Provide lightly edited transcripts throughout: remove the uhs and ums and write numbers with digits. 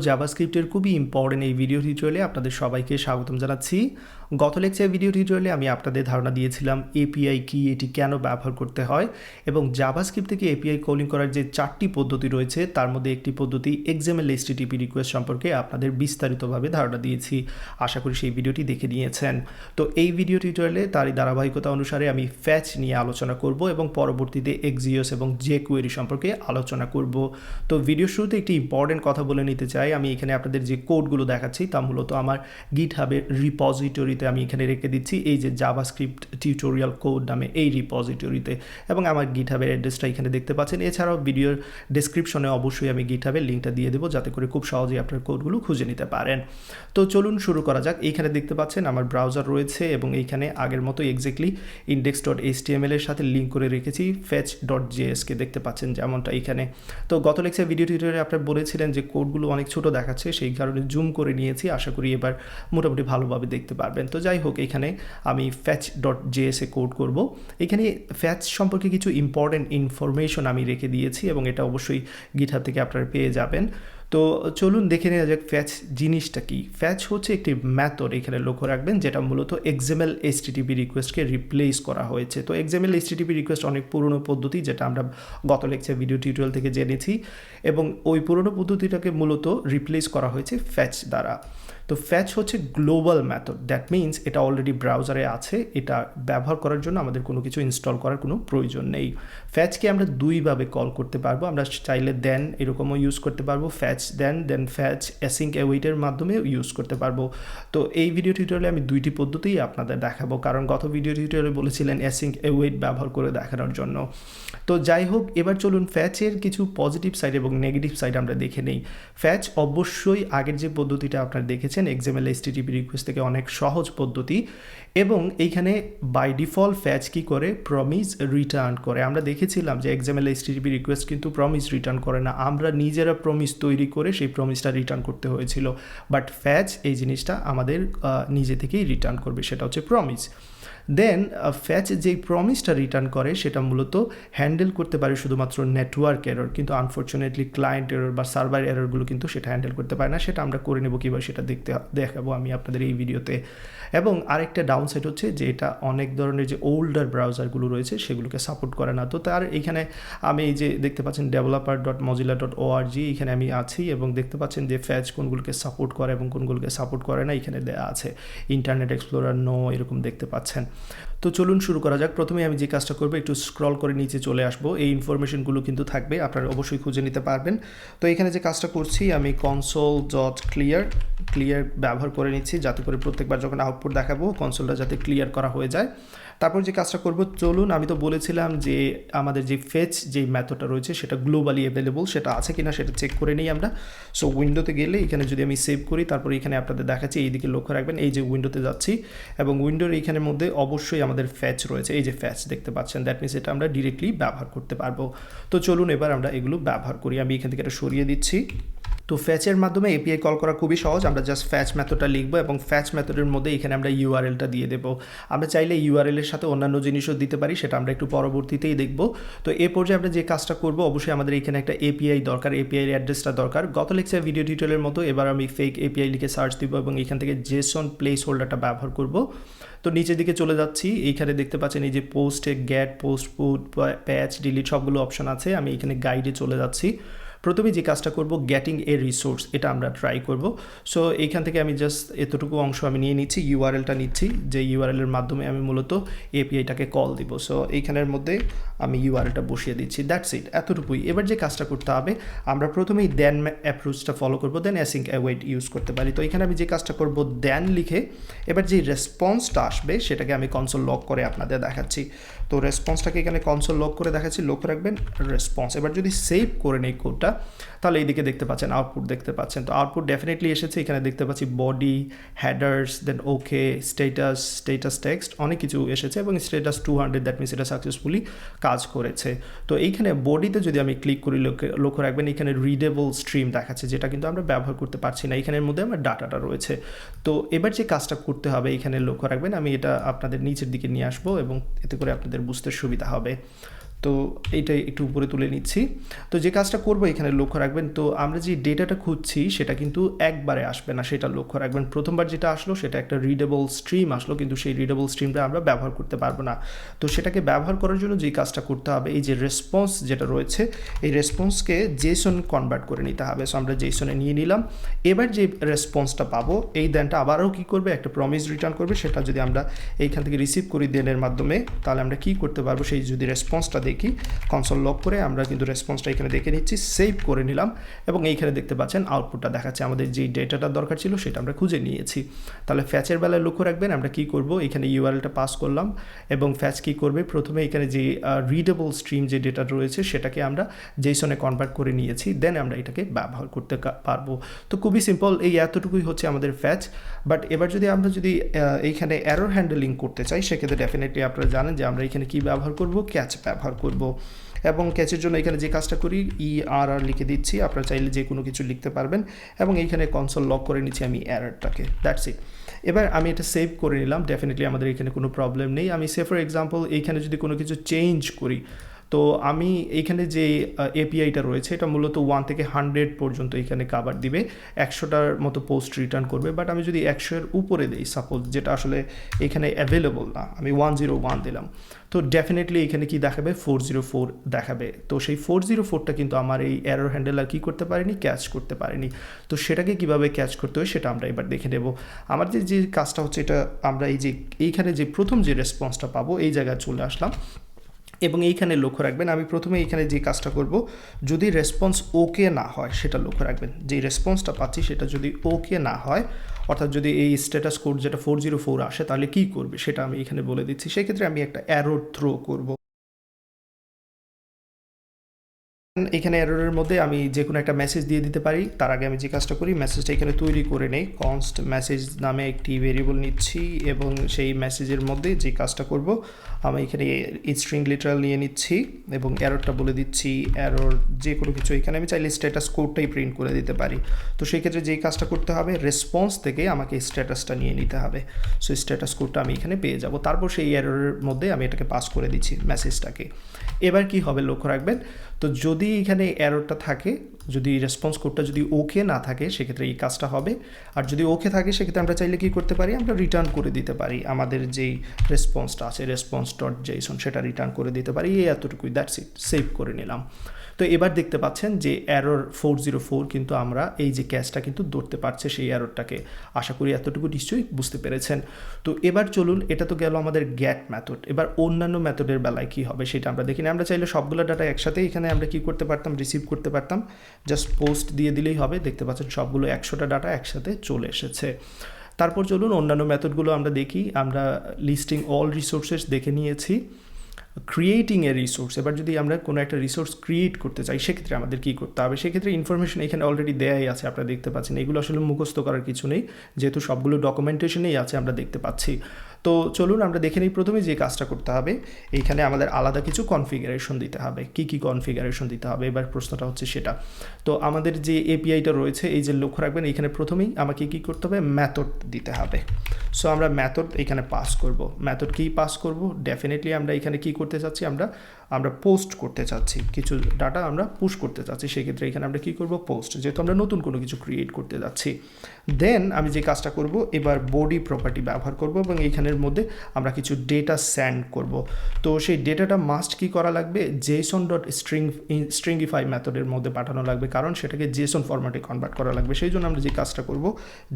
জাভাস্ক্রিপ্টের খুবই ইম্পর্টেন্ট এই ভিডিও টিউটোরিয়ালে আপনাদের সবাইকে স্বাগতম জানাচ্ছি। গত লেকচার ভিডিও টিউটোরিয়ালে আমি আপনাদের ধারণা দিয়েছিলাম এপিআই কি, এটি কেন ব্যবহার করতে হয় এবং জাভাস্ক্রিপ্ট থেকে এপিআই কলিং করার যে 4টি পদ্ধতি রয়েছে তার মধ্যে একটি পদ্ধতি এক্সএমএল এইচটিটিপি রিকোয়েস্ট সম্পর্কে আপনাদের বিস্তারিতভাবে ধারণা দিয়েছি। আশা করি সেই ভিডিওটি দেখে নিয়েছেন। তো এই ভিডিও টিউটোরিয়ালে তারই ধারাবাহিকতা অনুসারে আমি ফ্যাচ নিয়ে আলোচনা করব এবং পরবর্তীতে এক্সিওস এবং জেকুয়েরি সম্পর্কে আলোচনা করব। তো ভিডিও শুরুতে একটি ইম্পর্টেন্ট কথা বলে নিতে চাই। আমি এখানে আপনাদের যে কোডগুলো দেখাচ্ছি তা মূলত আমার গিটহাবের রিপোজিটরিতে আমি এখানে রেখে দিচ্ছি, এই যে জাভাস্ক্রিপ্ট টিউটোরিয়াল কোড নামে এই রিপোজিটরিতে, এবং আমার গিটহাবের অ্যাড্রেসটা এখানে দেখতে পাচ্ছেন। এছাড়াও ভিডিওর ডেসক্রিপশনে অবশ্যই আমি গিটহাবের লিঙ্কটা দিয়ে দেবো যাতে করে খুব সহজেই আপনার কোডগুলো খুঁজে নিতে পারেন। তো চলুন শুরু করা যাক। এইখানে দেখতে পাচ্ছেন আমার ব্রাউজার রয়েছে এবং এইখানে আগের মতো এক্স্যাক্টলি index.html এর সাথে লিঙ্ক করে রেখেছি fetch.js কে, দেখতে পাচ্ছেন যেমনটা এইখানে। তো গত লেকচার ভিডিও টিউটোরিয়ালে আপনারা বলেছিলেন যে কোডগুলো অনেক ছোট দেখাচ্ছে, সেই কারণে জুম করে নিয়েছি। আশা করি এবার মোটামুটি ভালোভাবে দেখতে পারবেন। তো যাই হোক, এখানে আমি fetch.js এ কোড করব। এখানে ফ্যাচ সম্পর্কে কিছু ইম্পর্টেন্ট ইনফরমেশন আমি রেখে দিয়েছি এবং এটা অবশ্যই গিটহাব থেকে আপনারা পেয়ে যাবেন। তো চলুন দেখে নেওয়া যাক ফ্যাচ জিনিসটা কি। ফ্যাচ হচ্ছে একটি মেথড, এখানে লক্ষ্য রাখবেন, যেটা মূলত এক্সএমএল এইচটিটিপি রিকোয়েস্টকে রিপ্লেস করা হয়েছে। তো এক্সএমএল এইচটিটিপি রিকোয়েস্ট অনেক পুরনো পদ্ধতি, যেটা আমরা গত লেকচার ভিডিও টিউটোরিয়াল থেকে জেনেছি, এবং ওই পুরনো পদ্ধতিটাকে মূলত রিপ্লেস করা হয়েছে ফ্যাচ দ্বারা। তো ফ্যাচ হচ্ছে গ্লোবাল মেথড, দ্যাট মিনস এটা অলরেডি ব্রাউজারে আছে, এটা ব্যবহার করার জন্য আমাদের কোনো কিছু ইনস্টল করার কোনো প্রয়োজন নেই। ফ্যাচকে আমরা দুইভাবে কল করতে পারবো, আমরা চাইলে দেন এরকমও ইউজ করতে পারবো, ফ্যাচ দেন ফ্যাচ অ্যাসিঙ্ক অ্যাওয়েটের মাধ্যমে ইউজ করতে পারবো। তো এই ভিডিও টিউটোরিয়ালে আমি দুইটি পদ্ধতিই আপনাদের দেখাবো, কারণ গত ভিডিও টিউটোরিয়ালে বলেছিলেন অ্যাসিঙ্ক অ্যাওয়েট ব্যবহার করে দেখানোর জন্য। তো যাই হোক, এবার চলুন ফ্যাচের কিছু পজিটিভ সাইড এবং নেগেটিভ সাইড আমরা দেখে নেই। ফ্যাচ অবশ্যই আগের যে পদ্ধতিটা আপনারা দেখেছেন এক্সএমএল এইচটিটিপি রিকোয়েস্ট থেকে অনেক সহজ পদ্ধতি, এবং এইখানে বাই ডিফল্ট ফ্যাচ কি করে, প্রমিস রিটার্ন করে। আমরা দেখেছিলাম যে এক্সএমএল এইচটিটিপি রিকোয়েস্ট কিন্তু প্রমিস রিটার্ন করে না, আমরা নিজেরা প্রমিস তৈরি করে সেই প্রমিসটা রিটার্ন করতে হয়েছিল। বাট ফ্যাচ এই জিনিসটা আমাদের নিজে থেকেই রিটার্ন করবে, সেটা হচ্ছে প্রমিস। দেন ফ্যাচ যেই প্রমিসটা রিটার্ন করে সেটা মূলত হ্যান্ডেল করতে পারে শুধুমাত্র নেটওয়ার্ক এরর, কিন্তু আনফর্চুনেটলি ক্লায়েন্ট এরর বা সার্ভার এররগুলো কিন্তু সেটা হ্যান্ডেল করতে পারে না। সেটা আমরা করে নেব কীভাবে সেটা দেখাবো আমি আপনাদের এই ভিডিওতে। এবং আরেকটা ডাউন সাইড হচ্ছে যে এটা অনেক ধরনের যে ওল্ডার ব্রাউজারগুলো রয়েছে সেগুলোকে সাপোর্ট করে না। তো তার এইখানে আমি এই যে দেখতে পাচ্ছেন developer.mozilla.org, এখানে আমি আছি এবং দেখতে পাচ্ছেন যে ফ্যাচ কোনগুলোকে সাপোর্ট করে এবং কোনগুলোকে সাপোর্ট করে না এখানে দেওয়া আছে। ইন্টারনেট এক্সপ্লোরার নো এরকম দেখতে পাচ্ছেন। তো চলুন শুরু করা যাক। প্রথমে আমি যে কাজটা করবো, একটু স্ক্রল করে নিচে চলে আসবো, এই ইনফরমেশনগুলো কিন্তু থাকবে, আপনারা অবশ্যই খুঁজে নিতে পারবেন। তো এখানে যে কাজটা করছি আমি console.clear ব্যবহার করে নিচ্ছি, যাতে করে প্রত্যেকবার যখন আউটপুট দেখাবো কনসোলটা যাতে ক্লিয়ার করা হয়ে যায়। তারপর যে কাজটা করব, চলুন, আমি তো বলেছিলাম যে আমাদের যে ফেচ যেই মেথডটা রয়েছে সেটা গ্লোবালি অ্যাভেলেবল, সেটা আছে কিনা সেটা চেক করে নিই আমরা। সো উইন্ডোতে গেলে এখানে যদি আমি সেভ করি, তারপর এখানে আপনাদের দেখাচ্ছি, এইদিকে লক্ষ্য রাখবেন, এই যে উইন্ডোতে যাচ্ছি এবং উইন্ডোর এইখানের মধ্যে অবশ্যই আমাদের ফ্যাচ রয়েছে, এই যে ফ্যাচ দেখতে পাচ্ছেন, দ্যাট মিনস এটা আমরা ডিরেক্টলি ব্যবহার করতে পারবো। তো চলুন এবার আমরা এগুলো ব্যবহার করি। আমি এখান থেকে এটা সরিয়ে দিচ্ছি। তো ফ্যাচের মাধ্যমে এপিআই কল করা খুবই সহজ। আমরা জাস্ট ফ্যাচ মেথডটা লিখবো এবং ফ্যাচ মেথডের মধ্যে এখানে আমরা ইউআরএলটা দিয়ে দেবো। আমরা চাইলে ইউআরএলের সাথে অন্যান্য জিনিসও দিতে পারি, সেটা আমরা একটু পরবর্তীতেই দেখব। তো এ পর্যায়ে আমরা যে কাজটা করবো, অবশ্যই আমাদের এখানে একটা এপিআই দরকার, এপিআই অ্যাড্রেসটা দরকার। গত লেকচার ভিডিও টিউটোরিয়ালের মতো এবার আমি ফেক এপিআই লিখে সার্চ দিব এবং এখান থেকে জেসন প্লেস হোল্ডারটা ব্যবহার করব। তো নিচের দিকে চলে যাচ্ছি, এইখানে দেখতে পাচ্ছেন এই যে পোস্টে গেট, পোস্ট, পুট, প্যাচ, ডিলিট সবগুলো অপশন আছে। আমি এখানে গাইডে চলে যাচ্ছি। প্রথমে যে কাজটা করব, গেটিং এ রিসোর্স, এটা আমরা ট্রাই করব। সো এইখান থেকে আমি জাস্ট এতটুকু অংশ আমি নিয়ে নিচ্ছি, ইউআরএলটা নিচ্ছি, যে ইউআরএলের মাধ্যমে আমি মূলত এপিআইটাকে কল দিব। সো এইখানের মধ্যে আমি ইউআরএলটা বসিয়ে দিচ্ছি, দ্যাটস ইট, এতটুকুই। এবার যে কাজটা করতে হবে, আমরা প্রথমেই দেন অ্যাপ্রোচটা ফলো করব, দেন অ্যাসিঙ্ক অ্যাওয়েট ইউজ করতে পারি। তো এখানে আমি যে কাজটা করব, দেন লিখে এবার যে রেসপন্সটা আসবে সেটাকে আমি কনসোল লক করে আপনাদের দেখাচ্ছি। তো রেসপন্সটাকে এখানে কনসোল লক করে দেখাচ্ছি, লক্ষ্য রাখবেন রেসপন্স। এবার যদি সেভ করে নেই কোডটা, তাহলে এইদিকে দেখতে পাচ্ছেন আউটপুট দেখতে পাচ্ছেন। তো আউটপুট ডেফিনেটলি এসেছে, এখানে দেখতে পাচ্ছি বডি, হেডার্স, দেন ওকে, স্টেটাস টেক্সট, অনেক কিছু এসেছে এবং স্টেটাস 200, দ্যাট মিনস এটা সাকসেসফুলি কাজ করেছে। তো এইখানে বডিতে যদি আমি ক্লিক করি, লক্ষ্য রাখবেন এখানে রিডেবল স্ট্রিম দেখাচ্ছে, যেটা কিন্তু আমরা ব্যবহার করতে পারছি না, এখানের মধ্যে আমার ডাটাটা রয়েছে। তো এবার যে কাজটা করতে হবে, এখানে লক্ষ্য রাখবেন আমি এটা আপনাদের নিচের দিকে নিয়ে আসবো এবং এতে করে আপনাদের বুঝতে সুবিধা হবে। তো এইটাই একটু উপরে তুলে নিচ্ছি। তো যে কাজটা করব এখানে লক্ষ্য রাখবেন, তো আমরা যে ডেটাটা খুঁজছি সেটা কিন্তু একবারে আসবে না, সেটা লক্ষ্য রাখবেন। প্রথমবার যেটা আসলো সেটা একটা রিডেবল স্ট্রিম আসলো, কিন্তু সেই রিডেবল স্ট্রিমটা আমরা ব্যবহার করতে পারবো না। তো সেটাকে ব্যবহার করার জন্য যে কাজটা করতে হবে, এই যে রেসপন্স যেটা রয়েছে এই রেসপন্সকে জেসন কনভার্ট করে নিতে হবে। সো আমরা জেসনে নিয়ে নিলাম। এবার যে রেসপন্সটা পাবো এই দেনটা আবারও কী করবে, একটা প্রমিস রিটার্ন করবে। সেটা যদি আমরা এইখান থেকে রিসিভ করি দেনের মাধ্যমে, তাহলে আমরা কী করতে পারবো, সেই যদি রেসপন্সটা দেখি কনসোল লক করে আমরা কিন্তু রেসপন্সটা এখানে দেখে নিচ্ছি, সেভ করে নিলাম এবং এইখানে দেখতে পাচ্ছেন আউটপুটটা দেখাচ্ছে। আমাদের যেই ডেটাটা দরকার ছিল সেটা আমরা খুঁজে নিয়েছি। তাহলে ফ্যাচের বেলায় লক্ষ্য রাখবেন আমরা কী করব, এখানে ইউআরএলটা পাস করলাম এবং ফ্যাচ কী করবে, প্রথমে এখানে যে রিডেবল স্ট্রিম যে ডেটা রয়েছে সেটাকে আমরা জেসনে কনভার্ট করে নিয়েছি, দেন আমরা এটাকে ব্যবহার করতে পারবো। তো খুবই সিম্পল, এই এতটুকুই হচ্ছে আমাদের ফ্যাচ। বাট এবার যদি আমরা যদি এইখানে এরর হ্যান্ডেলিং করতে চাই সেক্ষেত্রে ডেফিনেটলি আপনারা জানেন যে আমরা এখানে কী ব্যবহার করব, ক্যাচ ব্যবহার করব। এবং ক্যাচের জন্য এখানে যে কাজটা করি ERR লিখে দিচ্ছি, আপনারা চাইলে যে কোনো কিছু লিখতে পারবেন এবং এইখানে কনসোল লক করে নিচ্ছি আমি এররটাকে, দ্যাটস ইট। এবার আমি এটা সেভ করে নিলাম, ডেফিনেটলি আমাদের এখানে কোনো প্রবলেম নেই। আমি সে ফর এক্সাম্পল এইখানে যদি কোনো কিছু চেঞ্জ করি, তো আমি এইখানে যে এপিআইটা রয়েছে এটা মূলত 1 থেকে 100 পর্যন্ত এখানে কাভার দিবে, 100টার মতো পোস্ট রিটার্ন করবে। বাট আমি যদি 100-এর উপরে দিই সাপোজ, যেটা আসলে এখানে অ্যাভেলেবল না, আমি 101 দিলাম, তো ডেফিনেটলি এখানে কি দেখাবে, 404 দেখাবে। তো সেই 404টা কিন্তু আমার এই এরর হ্যান্ডেলার কী করতে পারেনি, ক্যাচ করতে পারেনি। তো সেটাকে কিভাবে ক্যাচ করতে হয় সেটা আমরা এবার দেখে নেব। আমাদের যে কাজটা হচ্ছে, এটা আমরা এই যে এইখানে যে প্রথম যে রেসপন্সটা পাবো এই জায়গায় চলে আসলাম এবং এইখানে লক্ষ্য রাখবেন আমি প্রথমে এইখানে যে কাজটা করব, যদি রেসপন্স ওকে না হয় সেটা লক্ষ্য রাখবেন। যে রেসপন্সটা পাচ্ছি সেটা যদি ওকে না হয়, অর্থাৎ যদি এই স্ট্যাটাস কোড যেটা 404 আসে, তাহলে কী করবে সেটা আমি এখানে বলে দিচ্ছি। সেক্ষেত্রে আমি একটা অ্যারো থ্রো করব। এখানে এররের মধ্যে আমি যে কোনো একটা মেসেজ দিয়ে দিতে পারি। তার আগে আমি যে কাজটা করি, মেসেজটা এখানে তৈরি করে নেই। কনস্ট মেসেজ নামে একটি ভেরিয়েবল নিচ্ছি এবং সেই মেসেজের মধ্যে যে কাজটা করব, আমি এখানে স্ট্রিং লিটারাল নিয়ে নিচ্ছি এবং এররটা বলে দিচ্ছি এরর যে কোনো কিছু। এখানে আমি চাইলে স্ট্যাটাস কোডটাই প্রিন্ট করে দিতে পারি। তো সেই ক্ষেত্রে যেই কাজটা করতে হবে, রেসপন্স থেকে আমাকে স্ট্যাটাসটা নিয়ে নিতে হবে। সো স্ট্যাটাস কোডটা আমি এখানে পেয়ে যাব, তারপর সেই এররের মধ্যে আমি এটাকে পাস করে দিচ্ছি মেসেজটাকে। এবার কি হবে লক্ষ্য রাখবেন, তো যদি এখানে এররটা থাকে, যদি রেসপন্স কোডটা যদি ওকে না থাকে সেক্ষেত্রে এই কাজটা হবে। আর যদি ওকে থাকে সেক্ষেত্রে আমরা চাইলে কী করতে পারি, আমরা রিটার্ন করে দিতে পারি আমাদের যেই রেসপন্সটা আছে response.json সেটা রিটার্ন করে দিতে পারি। এই এতটুকুই, দ্যাটস ইট। সেভ করে নিলাম। তো এবার দেখতে পাচ্ছেন যে এরর 404 কিন্তু আমরা এই যে ক্যাচটা কিন্তু ধরতে পারছে সেই এররটাকে। আশা করি এতটুকু নিশ্চয়ই বুঝতে পেরেছেন। তো এবার চলুন, এটা তো গেল আমাদের গেট মেথড। এবার অন্যান্য মেথডের বেলায় কী হবে সেটা আমরা দেখি। আমরা চাইলে সবগুলো ডাটা একসাথে এখানে আমরা কী করতে পারতাম, রিসিভ করতে পারতাম। জাস্ট পোস্ট দিয়ে দিলেই হবে। দেখতে পাচ্ছেন সবগুলো 100টা ডাটা একসাথে চলে এসেছে। তারপর চলুন অন্যান্য মেথডগুলো আমরা দেখি। আমরা লিস্টিং অল রিসোর্সেস দেখে নিয়েছি। ক্রিয়েটিং এ রিসোর্স, এবার যদি আমরা কোনো একটা রিসোর্স ক্রিয়েট করতে চাই সেক্ষেত্রে আমাদের কী করতে হবে, সেক্ষেত্রে ইনফরমেশন এখানে অলরেডি দেয়াই আছে, আপনারা দেখতে পাচ্ছেন। এগুলো আসলে মুখস্থ করার কিছু নেই, যেহেতু সবগুলো ডকুমেন্টেশনেই আছে আমরা দেখতে পাচ্ছি। তো চলুন আমরা দেখে নিই। প্রথমে যে কাজটা করতে হবে, এইখানে আমাদের আলাদা কিছু কনফিগারেশন দিতে হবে। কি কি কনফিগারেশন দিতে হবে, এবার প্রশ্নটা হচ্ছে সেটা। তো আমাদের যে এপিআইটা রয়েছে, এই যে লক্ষ্য রাখবেন এখানে প্রথমেই আমাকে কি করতে হবে, মেথড দিতে হবে। সো আমরা মেথড এখানে পাস করব। মেথড কি পাস করব, ডেফিনেটলি আমরা এখানে কি করতে চাচ্ছি, আমরা পোস্ট করতে চাচ্ছি, কিছু ডাটা আমরা পুশ করতে চাচ্ছি। সেক্ষেত্রে এখানে আমরা কি করব, পোস্ট, যেহেতু আমরা নতুন কোনো কিছু ক্রিয়েট করতে যাচ্ছি। দেন আমি যে কাজটা করব, এবার বডি প্রপার্টি ব্যবহার করব এবং এইখানের মধ্যে আমরা কিছু ডেটা সেন্ড করব। তো সেই ডেটাটা মাস্ট কি করা লাগবে, json.stringify মেথডের মধ্যে পাঠানো লাগবে, কারণ সেটাকে জেসন ফরম্যাটে কনভার্ট করা লাগবে। সেই জন্য আমরা যে কাজটা করব,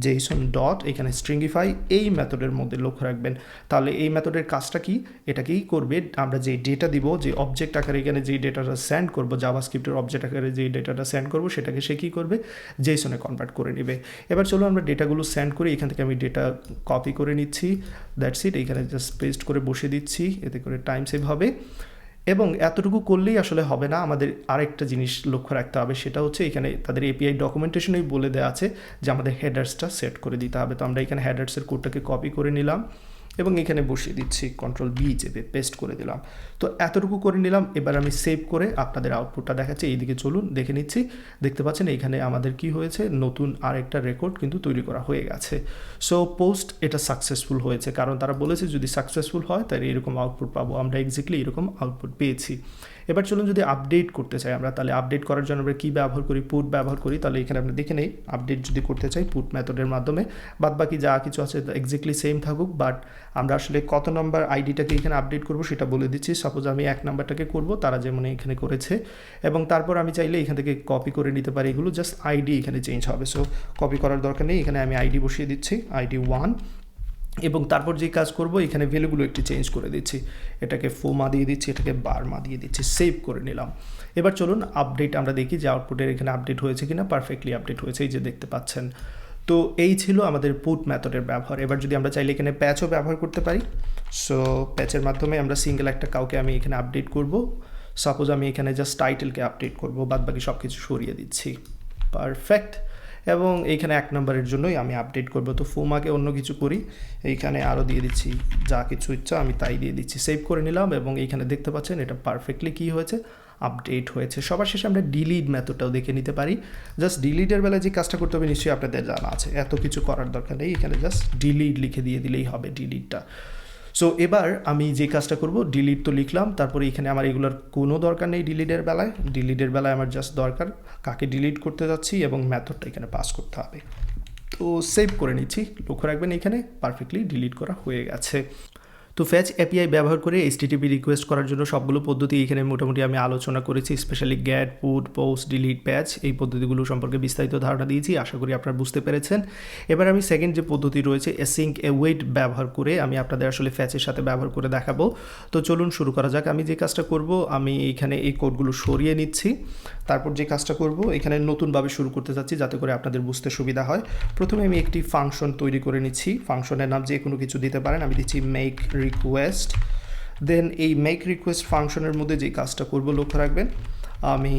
json ডট এখানে stringify এই মেথডের মধ্যে লক্ষ্য রাখবেন। তাহলে এই মেথডের কাজটা কি, এটাকেই করবে, আমরা যে ডেটা দিব, যে অবজেক্ট আকারে এখানে যেই ডেটাটা সেন্ড করব, জাভাস্ক্রিপ্টের অবজেক্ট আকারে যেই ডেটাটা সেন্ড করব সেটাকে সে কী করবে, জেসনে কনভার্ট করে নেবে। এবার চলো আমরা ডেটাগুলো সেন্ড করি। এখান থেকে আমি ডেটা কপি করে নিচ্ছি, দ্যাটস ইট। এইখানে জাস্ট পেস্ট করে বসে দিচ্ছি, এতে করে টাইম সেভ হবে। এবং এতটুকু করলেই আসলে হবে না, আমাদের আরেকটা জিনিস লক্ষ্য রাখতে হবে, সেটা হচ্ছে এখানে তাদের এপিআই ডকুমেন্টেশনেই বলে দেওয়া আছে যে আমাদের হেডার্সটা সেট করে দিতে হবে। তো আমরা এখানে হেডার্সের কোডটাকে কপি করে নিলাম এবং এখানে বসিয়ে দিচ্ছি, কন্ট্রোল বি চেপে পেস্ট করে দিলাম। তো এতটুকু করে নিলাম। এবার আমি সেভ করে আপনাদের আউটপুটটা দেখাচ্ছি। এইদিকে চলুন দেখে নিচ্ছি। দেখতে পাচ্ছেন এইখানে আমাদের কি হয়েছে, নতুন আরেকটা রেকর্ড কিন্তু তৈরি করা হয়ে গেছে। সো পোস্ট এটা সাকসেসফুল হয়েছে, কারণ তারা বলেছে যদি সাকসেসফুল হয় তাহলে এরকম আউটপুট পাবো। আমরা এক্স্যাক্টলি এরকম আউটপুট পেয়েছি। এবার চলুন যদি আপডেট করতে চাই আমরা, তাহলে আপডেট করার জন্য আমরা কী ব্যবহার করি, পুট ব্যবহার করি। তাহলে এখানে আমরা দেখে নেই, আপডেট যদি করতে চাই পুট মেথডের মাধ্যমে, বাদ বাকি যা কিছু আছে এক্স্যাক্টলি সেম থাকুক, বাট আমরা আসলে কত নম্বর আইডিটাকে এখানে আপডেট করব সেটা বলে দিচ্ছি। সাপোজ আমি 1 নাম্বারটাকে করব, তারা যেমন এখানে করেছে, এবং তারপর আমি চাইলে এখান থেকে কপি করে নিতে পারি এগুলো, জাস্ট আইডি এখানে চেঞ্জ হবে। সো কপি করার দরকার নেই, এখানে আমি আইডি বসিয়ে দিচ্ছি, আইডি 1, এবং তারপর যে কাজ করব এখানে ভ্যালুগুলো একটু চেঞ্জ করে দিচ্ছি, এটাকে ফোমা দিয়ে দিচ্ছি, এটাকে বারমা দিয়ে দিচ্ছি, সেভ করে নিলাম। এবার চলুন আপডেট আমরা দেখি যে আউটপুটের এখানে আপডেট হয়েছে কিনা। পারফেক্টলি আপডেট হয়েছে, এই যে দেখতে পাচ্ছেন। তো এই ছিল আমাদের পুট মেথডের ব্যবহার। এবার যদি আমরা চাইলে এখানে প্যাচও ব্যবহার করতে পারি। সো প্যাচের মাধ্যমে আমরা সিঙ্গেল একটা কাউকে আমি এখানে আপডেট করব। সাপোজ আমি এখানে জাস্ট টাইটেলকে আপডেট করব, বাদ বাকি সব কিছু সরিয়ে দিচ্ছি। পারফেক্ট। এবং এইখানে 1 নম্বরের জন্যই আমি আপডেট করব। তো ফোমাকে অন্য কিছু করি, এইখানে আরও দিয়ে দিচ্ছি, যা কিছু ইচ্ছা আমি তাই দিয়ে দিচ্ছি, সেভ করে নিলাম। এবং এইখানে দেখতে পাচ্ছেন এটা পারফেক্টলি কী হয়েছে, আপডেট হয়েছে। সবার শেষে আমরা ডিলিট মেথডটাও দেখে নিতে পারি। জাস্ট ডিলিটের বেলায় যে কাজটা করতে হবে নিশ্চয়ই আপনাদের জানা আছে, এত কিছু করার দরকার নেই, এখানে জাস্ট ডিলিট লিখে দিয়ে দিলেই হবে ডিলিটটা। সো এবার আমি যে কাজটা করব, ডিলিট তো লিখলাম, তারপরে এখানে আমার এগুলোর কোনো দরকার নেই ডিলিটের বেলায় আমার জাস্ট দরকার কাকে ডিলিট করতে যাচ্ছি এবং মেথডটা এখানে পাস করতে হবে। তো সেভ করে নিচ্ছি, লক্ষ্য রাখবেন এখানে পারফেক্টলি ডিলিট করা হয়ে গেছে। তো ফ্যাচ এপিআই ব্যবহার করে HTTP রিকোয়েস্ট করার জন্য সবগুলো পদ্ধতি এখানে মোটামুটি আমি আলোচনা করেছি, স্পেশালি গ্যাট, পুট, পোস্ট, ডিলিট, প্যাচ, এই পদ্ধতিগুলো সম্পর্কে বিস্তারিত ধারণা দিয়েছি। আশা করি আপনারা বুঝতে পেরেছেন। এবার আমি সেকেন্ড যে পদ্ধতি রয়েছে অ্যাসিঙ্ক অ্যাওয়েট ব্যবহার করে আমি আপনাদের আসলে ফ্যাচের সাথে ব্যবহার করে দেখাবো। তো চলুন শুরু করা যাক। আমি যে কাজটা করব, আমি এইখানে এই কোডগুলো সরিয়ে নিচ্ছি। তারপর যে কাজটা করব, এখানে নতুনভাবে শুরু করতে চাচ্ছি যাতে করে আপনাদের বুঝতে সুবিধা হয়। প্রথমে আমি একটি ফাংশন তৈরি করে নিচ্ছি। ফাংশনের নাম যে কোনো কিছু দিতে পারেন, আমি দিচ্ছি মেক রিকোয়েস্ট। দেন এই মেক রিকোয়েস্ট ফাংশনের মধ্যে যে কাজটা করব লক্ষ্য রাখবেন, আমি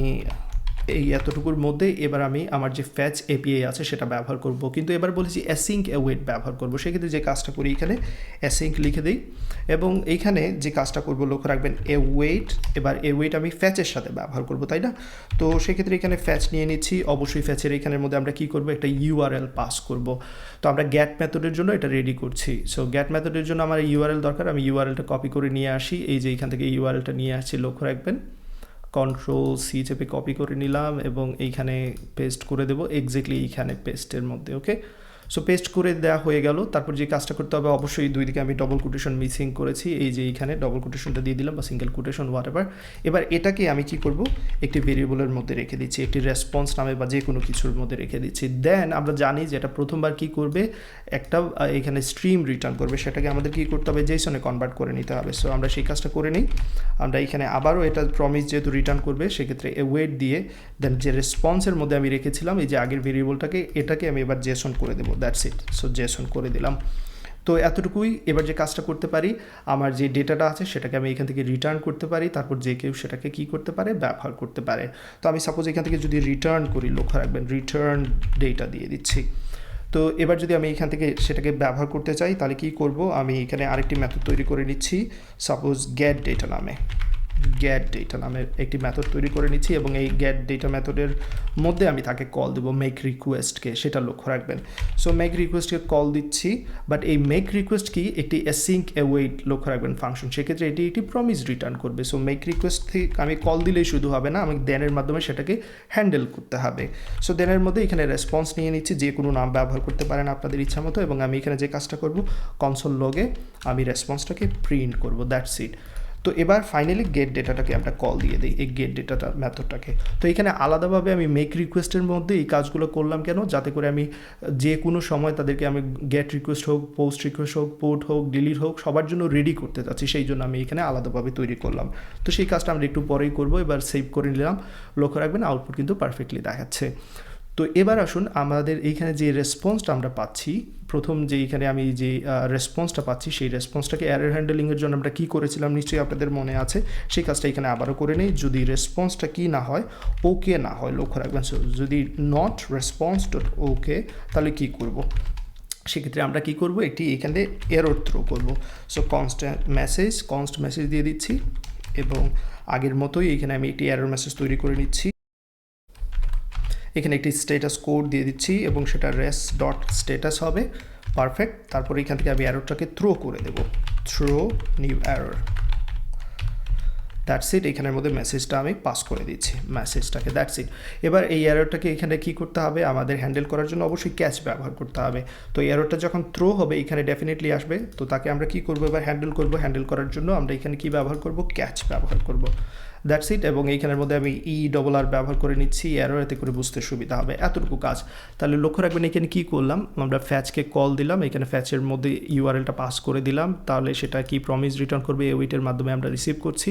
এই এতটুকুর মধ্যে এবার আমি আমার যে ফ্যাচ এপিআই আছে সেটা ব্যবহার করব, কিন্তু এবার বলেছি অ্যাসিঙ্ক অ্যাওয়েট ব্যবহার করব। সেক্ষেত্রে যে কাজটা করি, এখানে অ্যাসিঙ্ক লিখে দিই এবং এইখানে যে কাজটা করব লক্ষ্য রাখবেন অ্যাওয়েট। এবার অ্যাওয়েট আমি ফ্যাচের সাথে ব্যবহার করব, তাই না? তো সেক্ষেত্রে এখানে ফ্যাচ নিয়ে নিচ্ছি। অবশ্যই ফ্যাচের এখানের মধ্যে আমরা কী করব, একটা ইউআরএল পাস করব। তো আমরা গ্যাট মেথডের জন্য এটা রেডি করছি। সো গ্যাট মেথডের জন্য আমার ইউআরএল দরকার, আমি ইউআরএলটা কপি করে নিয়ে আসি। এই যে এখান থেকে ইউআরএলটা নিয়ে আসছি, লক্ষ্য রাখবেন কন্ট্রোল সি চেপে কপি করে নিলাম এবং এইখানে পেস্ট করে দেবো, এক্স্যাক্টলি এইখানে পেস্টের মধ্যে। ওকে, সো পেস্ট করে দেওয়া হয়ে গেল। তারপর যে কাজটা করতে হবে, অবশ্যই দুই দিকে আমি ডবল কোটেশন মিসিং করেছি, এই যে এইখানে ডবল কোটেশনটা দিয়ে দিলাম বা সিঙ্গেল কোটেশন হোয়াটএভার। এবার এটাকে আমি কি করব, একটি ভেরিয়েবলের মধ্যে রেখে দিচ্ছি, একটি রেসপন্স নামে বা যে কোনো কিছুর মধ্যে রেখে দিচ্ছি। দেন আমরা জানি যে এটা প্রথমবার কি করবে, একটা এখানে স্ট্রিম রিটার্ন করবে, সেটাকে আমাদের কি করতে হবে, জেসনে কনভার্ট করে নিতে হবে। সো আমরা সেই কাজটা করে নিই। আমরা এখানে আবারও এটা প্রমিস যেহেতু রিটার্ন করবে, সেক্ষেত্রে ওয়েট দিয়ে দেন যে রেসপন্সের মধ্যে আমি রেখেছিলাম এই যে আগের ভেরিয়েবলটাকে, এটাকে আমি এবার জেসন করে দেবো। That's it. সো জেসন করে দিলাম। তো এতটুকুই। এবার যে কাজটা করতে পারি, আমার যে ডেটাটা আছে সেটাকে আমি এখান থেকে রিটার্ন করতে পারি, তারপর যে কেউ সেটাকে কি করতে পারে, ব্যবহার করতে পারে। তো আমি সাপোজ এখান থেকে যদি রিটার্ন করি, লক্ষ্য রাখবেন রিটার্ন ডেটা দিয়ে দিচ্ছি। তো এবার যদি আমি এখান থেকে সেটাকে ব্যবহার করতে চাই তাহলে কি করব, আমি এখানে আরেকটি মেথড তৈরি করে নিচ্ছি, সাপোজ গেট ডেটা নামে একটি মেথড তৈরি করে নিচ্ছি এবং এই গেট ডেটা মেথডের মধ্যে আমি তাকে কল দেবো মেক রিকোয়েস্টকে, সেটা লক্ষ্য রাখবেন। সো মেক রিকোয়েস্টকে কল দিচ্ছি, বাট এই মেক রিকোয়েস্ট কি, একটি অ্যাসিঙ্ক অ্যাওয়েট লক্ষ্য রাখবেন ফাংশন, সেক্ষেত্রে এটি একটি প্রমিস রিটার্ন করবে। সো মেক রিকোয়েস্ট আমি কল দিলেই শুধু হবে না, আমি দেনের মাধ্যমে সেটাকে হ্যান্ডেল করতে হবে। সো দেনের মধ্যে এখানে রেসপন্স নিয়ে নিচ্ছি, যে কোনো নাম ব্যবহার করতে পারেন আপনাদের ইচ্ছা মতো, এবং আমি এখানে যে কাজটা করব, কনসোল লগে আমি রেসপন্সটাকে প্রিন্ট করব। That's it. তো এবার ফাইনালি গেট ডেটাটাকে আমরা কল দিয়ে দিই, এই গেট ডেটাটা মেথডটাকে। তো এখানে আলাদাভাবে আমি মেক রিকোয়েস্টের মধ্যে এই কাজগুলো করলাম কেন, যাতে করে আমি যে কোনো সময় তাদেরকে আমি গেট রিকোয়েস্ট হোক, পোস্ট রিকোয়েস্ট হোক, পোর্ট হোক, ডিলিট হোক, সবার জন্য রেডি করতে চাচ্ছি, সেই জন্য আমি এখানে আলাদাভাবে তৈরি করলাম। তো সেই কাজটা আমরা একটু পরেই করবো। এবার সেভ করে নিলাম, লক্ষ্য রাখবেন আউটপুট কিন্তু পারফেক্টলি দেখাচ্ছে। তো এবার আসুন, আমাদের এইখানে যে রেসপন্সটা আমরা পাচ্ছি, প্রথম যে এইখানে আমি যে রেসপন্সটা পাচ্ছি, সেই রেসপন্সটাকে এরর হ্যান্ডলিংয়ের জন্য আমরা কী করেছিলাম নিশ্চয়ই আপনাদের মনে আছে, সেই কাজটা এখানে আবারও করে নেই। যদি রেসপন্সটা কি না হয়, ওকে না হয়, লক্ষ্য রাখবেন। যদি নট রেসপন্স ডট ওকে, তাহলে কী করব, সেক্ষেত্রে আমরা কি করব, একটি এখানে এরর থ্রো করব। সো কনস্ট মেসেজ দিয়ে দিচ্ছি এবং আগের মতোই এখানে আমি একটি এরর মেসেজ তৈরি করে নিচ্ছি। এখানে একটি স্ট্যাটাস কোড দিয়ে দিচ্ছি এবং সেটা রেস ডট স্ট্যাটাস হবে। পারফেক্ট। তারপরে এখান থেকে আমি এররটাকে থ্রো করে দেব, throw new error. That's it. এখানের মধ্যে মেসেজটা আমি পাস করে দিচ্ছি মেসেজটাকে, দ্যাটস ইট। এবার এই এররটাকে এখানে কি করতে হবে, আমাদের হ্যান্ডেল করার জন্য অবশ্যই ক্যাচ ব্যবহার করতে হবে। তো এই এররটা যখন থ্রো হবে এখানে ডেফিনেটলি আসবে, তো তাকে আমরা কি করব, এবার হ্যান্ডেল করার জন্য আমরা এখানে কি ব্যবহার করব, ক্যাচ ব্যবহার করব। That's it. এবং এইখানের মধ্যে আমি ERR ব্যবহার করে নিচ্ছি, এরর, এতে করে বুঝতে সুবিধা হবে, এতটুকু কাজ। তাহলে লক্ষ্য রাখবেন এখানে কী করলাম, আমরা ফ্যাচকে কল দিলাম, এখানে ফ্যাচের মধ্যে ইউআরএলটা পাস করে দিলাম, তাহলে সেটা কি প্রমিস রিটার্ন করবে, ওয়েটের মাধ্যমে আমরা রিসিভ করছি,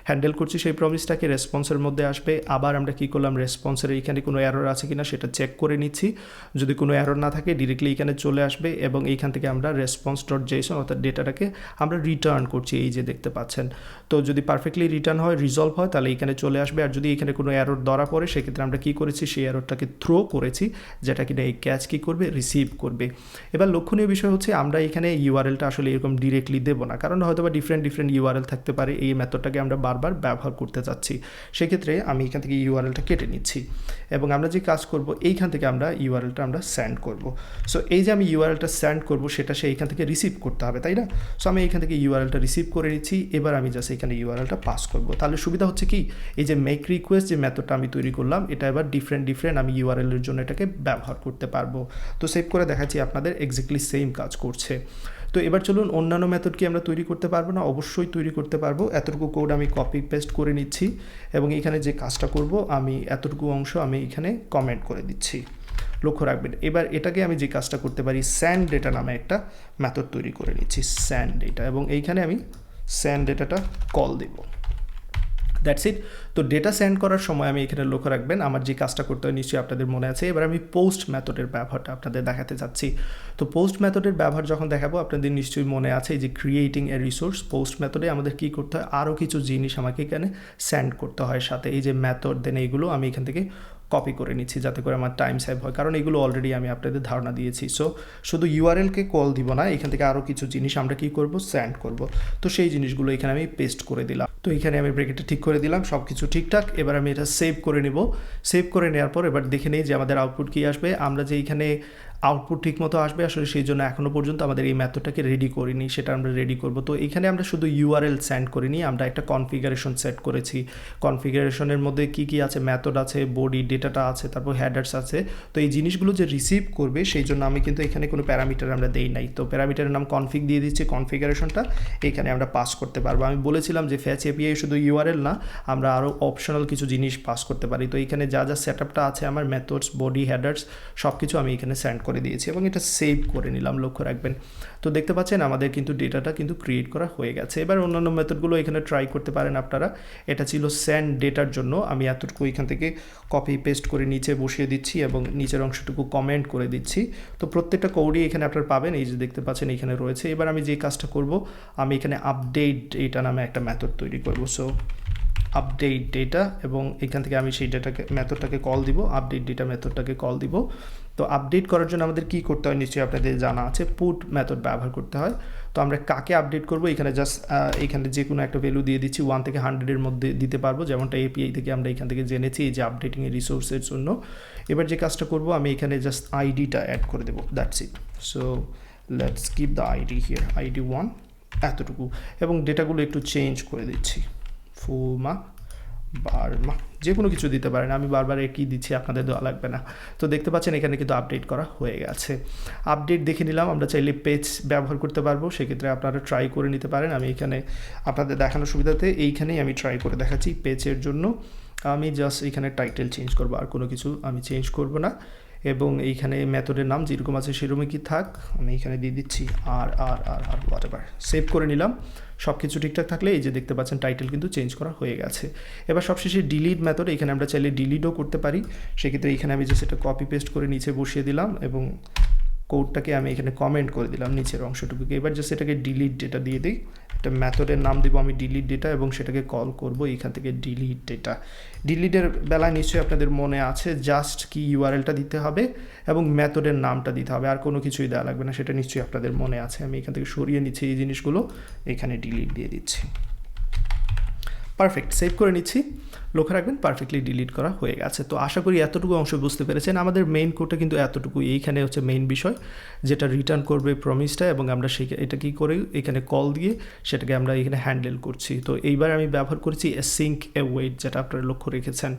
হ্যান্ডেল করছি সেই প্রমিসটাকে, রেসপন্সের মধ্যে আসবে। আবার আমরা কী করলাম, রেসপন্সের এইখানে কোনো এরর আছে কিনা সেটা চেক করে নিচ্ছি, যদি কোনো এরর না থাকে ডিরেক্টলি এখানে চলে আসবে এবং এইখান থেকে আমরা response.json অর্থাৎ ডেটাটাকে আমরা রিটার্ন করছি, এই যে দেখতে পাচ্ছেন। তো যদি পারফেক্টলি রিটার্ন হয়, রিজলভ হয়, তাহলে এখানে চলে আসবে। আর যদি এখানে কোনো এরর ধরা পড়ে সেক্ষেত্রে আমরা কী করেছি, সেই এররটাকে থ্রো করেছি, যেটা কিনা এই ক্যাচ কী করবে, রিসিভ করবে। এবার লক্ষণীয় বিষয় হচ্ছে আমরা এখানে ইউআরএলটা আসলে এরকম ডিরেক্টলি দেবো না, কারণ হয়তো বা ডিফারেন্ট ইউআরএল থাকতে পারে, এই মেথডটাকে আমরা বারবার ব্যবহার করতে চাচ্ছি। সেক্ষেত্রে আমি এখান থেকে ইউআরএলটা কেটে নিচ্ছি এবং আমরা যে কাজ করব, এইখান থেকে আমরা ইউআরএলটা আমরা সেন্ড করব। সো এই যে আমি ইউআরএলটা সেন্ড করব সেটা সে এইখান থেকে রিসিভ করতে হবে, তাই না? সো আমি এইখান থেকে ইউআরএলটা রিসিভ করে নিচ্ছি, এবার আমি জাস্ট এখানে ইউআরএলটা পাস করব। তাহলে সুবিধা হচ্ছে কি, এই যে মেক রিকোয়েস্ট যে মেথডটা আমি তৈরি করলাম, এটা এবার ডিফারেন্ট আমি ইউআরএলের জন্য এটাকে ব্যবহার করতে পারবো। তো সেভ করে দেখাচ্ছি আপনাদের, এক্স্যাক্টলি সেম কাজ করছে। তো এবার চলুন, অন্যান্য মেথড কি আমরা তৈরি করতে পারবো না? অবশ্যই তৈরি করতে পারবো। এতটুকু কোড আমি কপি পেস্ট করে নিচ্ছি এবং এখানে যে কাজটা করব, আমি এতটুকু অংশ আমি এখানে কমেন্ট করে দিচ্ছি। লক্ষ্য রাখবেন, এবার এটাকে আমি যে কাজটা করতে পারি, স্যান্ড ডেটা নামে একটা মেথড তৈরি করে নিচ্ছি, স্যান্ড ডেটা, এবং এইখানে আমি স্যান্ড ডেটাটা কল দেব। That's it. তো ডেটা সেন্ড করার সময় আমি এখানে লক্ষ্য রাখবেন, আমার যে কাজটা করতে হয় নিশ্চয়ই আপনাদের মনে আছে। এবার আমি পোস্ট মেথডের ব্যবহারটা আপনাদের দেখাতে চাচ্ছি। তো পোস্ট মেথডের ব্যবহার যখন দেখাবো, আপনাদের নিশ্চয়ই মনে আছে যে ক্রিয়েটিং এ রিসোর্স, পোস্ট মেথডে আমাদের কী করতে হয়, আরও কিছু জিনিস আমাকে এখানে সেন্ড করতে হয় সাথে, এই যে মেথড, দেন এইগুলো আমি এখান থেকে কপি করে নিচ্ছি যাতে করে আমার টাইম সেভ হয়, কারণ এগুলো অলরেডি আমি আপনাদের ধারণা দিয়েছি। সো শুধু ইউআরএলকে কল দিব না, এখান থেকে আরও কিছু জিনিস আমরা কী করব, সেন্ড করব। তো সেই জিনিসগুলো এখানে আমি পেস্ট করে দিলাম। তো এখানে আমি ব্রেকেটটা ঠিক করে দিলাম, সব কিছু ঠিকঠাক। এবার আমি এটা সেভ করে নেব। সেভ করে নেওয়ার পর এবার দেখে নিই যে আমাদের আউটপুট কী আসবে। আমরা যে এখানে আউটপুট ঠিক মতো আসবে, আসলে সেই জন্য এখনও পর্যন্ত আমাদের এই মেথডটাকে রেডি করিনি, সেটা আমরা রেডি করব। তো এখানে আমরা শুধু ইউআরএল সেন্ড করিনি, আমরা একটা কনফিগারেশন সেট করেছি। কনফিগারেশনের মধ্যে কী কী আছে, মেথড আছে, বডি ডেটাটা আছে, তারপর হেডার্স আছে। তো এই জিনিসগুলো যে রিসিভ করবে সেই জন্য আমি কিন্তু এখানে কোনো প্যারামিটার আমরা দেই নাই। তো প্যারামিটারের নাম কনফিগ দিয়ে দিচ্ছি, কনফিগারেশনটা এখানে আমরা পাস করতে পারবো। আমি বলেছিলাম যে ফ্যাচ এপিআই শুধু ইউআরএল না, আমরা আরও অপশনাল কিছু জিনিস পাস করতে পারি। তো এখানে যা যা সেটআপটা আছে আমার, মেথডস, বডি, হেডার্স, সব কিছু আমি এখানে সেন্ড করে দিয়েছি এবং এটা সেভ করে নিলাম, লক্ষ্য রাখবেন। তো দেখতে পাচ্ছেন আমাদের কিন্তু ডেটাটা কিন্তু ক্রিয়েট করা হয়ে গেছে। এবার অন্যান্য মেথডগুলো এখানে ট্রাই করতে পারেন আপনারা। এটা ছিল সেন্ড ডেটার জন্য, আমি এতটুকু এখান থেকে কপি পেস্ট করে নিচে বসিয়ে দিচ্ছি এবং নিচের অংশটুকু কমেন্ট করে দিচ্ছি। তো প্রত্যেকটা কোডই এখানে আপনারা পাবেন, এই যে দেখতে পাচ্ছেন এখানে রয়েছে। এবার আমি যে কাজটা করব, আমি এখানে আপডেট ডেটা নামে একটা মেথড তৈরি করব। সো আপডেট ডেটা, এবং এখান থেকে আমি সেই মেথডটাকে কল দিব, আপডেট ডেটা মেথডটাকে কল দিব। তো আপডেট করার জন্য আমাদের কী করতে হয় নিশ্চয়ই আপনাদের জানা আছে, পুট মেথড ব্যবহার করতে হয়। তো আমরা কাকে আপডেট করব, এখানে জাস্ট এখানে যে কোনো একটা ভ্যালু দিয়ে দিচ্ছি, 1 থেকে 100-এর মধ্যে দিতে পারবো, যেমনটা এপিআই থেকে আমরা এখান থেকে জেনেছি এই যে আপডেটিং এর রিসোর্সের জন্য। এবার যে কাজটা করব, আমি এখানে জাস্ট আইডিটা অ্যাড করে দেবো, that's it. So let's keep the ID here, ID 1, এতটুকু। এবং ডেটাগুলো একটু চেঞ্জ করে দিচ্ছি, ফুমা, বার্মা, যে কোনো কিছু দিতে পারেন, আমি বারবার একই দিচ্ছি, আপনাদের দেওয়া লাগবে না। তো দেখতে পাচ্ছেন এখানে কিন্তু আপডেট করা হয়ে গেছে। আপডেট দেখে নিলাম, আমরা চাইলে পেজ ব্যবহার করতে পারবো, সেক্ষেত্রে আপনারা ট্রাই করে নিতে পারেন। আমি এখানে আপনাদের দেখানোর সুবিধাতে এইখানেই আমি ট্রাই করে দেখাচ্ছি। পেজের জন্য আমি জাস্ট এখানে টাইটেল চেঞ্জ করবো, আর কোনো কিছু আমি চেঞ্জ করব না। এবং এইখানে মেথডের নাম যেরকম আছে সেরকমই কি থাক, আমি এখানে দিয়ে দিচ্ছি আর হোয়াট এভার। সেভ করে নিলাম। সব কিছু ঠিকঠাক থাকলে এই যে দেখতে পাচ্ছেন টাইটেল কিন্তু চেঞ্জ করা হয়ে গেছে। এবার সবশেষে ডিলিট মেথড, এখানে আমরা চাইলে ডিলিটও করতে পারি। সেক্ষেত্রে এখানে আমি জাস্ট এটা কপি পেস্ট করে নিচে বসিয়ে দিলাম এবং কোডটাকে আমি এখানে কমেন্ট করে দিলাম নিচের অংশটুকুকে। এবার জাস্ট এটাকে ডিলিট ডেটা দিয়ে দিই, একটা মেথডের নাম দিব আমি ডিলিট ডেটা, এবং সেটাকে কল করব এইখান থেকে ডিলিট ডেটা। ডিলিটের বেলায় নিশ্চয়ই আপনাদের মনে আছে জাস্ট কি ইউআরএলটা দিতে হবে এবং মেথডের নামটা দিতে হবে, আর কোনো কিছুই দেওয়া লাগবে না, সেটা নিশ্চয়ই আপনাদের মনে আছে। আমি এখান থেকে সরিয়ে নিচ্ছি এই জিনিসগুলো, এখানে ডিলিট দিয়ে দিচ্ছি। পারফেক্ট, সেভ করে নিচ্ছি। লক্ষ্য রাখবেন পারফেক্টলি ডিলিট করা হয়ে গেছে। তো আশা করি এতটুকু অংশ বুঝতে পেরেছেন। আমাদের মেইন কোডটা কিন্তু এতটুকু, এইখানে হচ্ছে মেইন বিষয় যেটা রিটার্ন করবে প্রমিসটা, এবং আমরা সেই এটা কী করে এখানে কল দিয়ে সেটাকে আমরা এখানে হ্যান্ডেল করছি। তো এইবার আমি ব্যবহার করছি সিঙ্ক এওয়েট, যেটা আপনারা লক্ষ্য রেখেছেন।